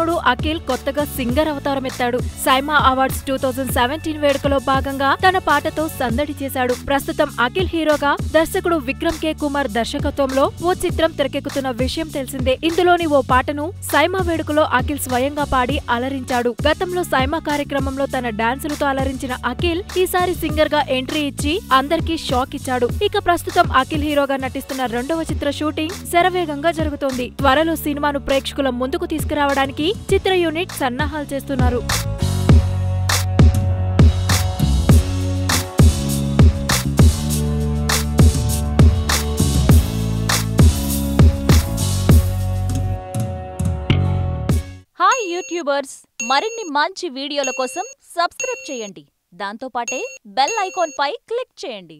దర్శకుడు అఖిల్ కొత్తగా సింగర్ అవతారం ఎత్తాడు. సైమా అవార్డ్స్ 2017 వేడుకలో భాగంగా తన పాటతో సందడి చేశాడు. ప్రస్తుతం అఖిల్ హీరోగా దర్శకుడు విక్రమ్ కే కుమార్ దర్శకత్వంలో ఓ చిత్రం తెరకెక్కుతున్న విషయం తెలిసిందే. ఇందులోని ఓ పాటను సైమా వేడుకలో అఖిల్ స్వయంగా పాడి అలరించాడు. గతంలో సైమా కార్యక్రమంలో తన డాన్సులతో అలరించిన అఖిల్ ఈసారి సింగర్ గా ఎంట్రీ ఇచ్చి అందరికీ షాక్ ఇచ్చాడు. ఇక ప్రస్తుతం అఖిల్ హీరోగా నటిస్తున్న రెండవ చిత్ర షూటింగ్ శరవేగంగా జరుగుతోంది. త్వరలో సినిమాను ప్రేక్షకుల ముందుకు తీసుకురావడానికి చిత్ర యూనిట్ సన్నాహాలు చేస్తున్నారు. హాయ్ యూట్యూబర్స్, మరిన్ని మంచి వీడియోల కోసం సబ్స్క్రైబ్ చేయండి. దాంతోపాటే బెల్ ఐకాన్ పై క్లిక్ చేయండి.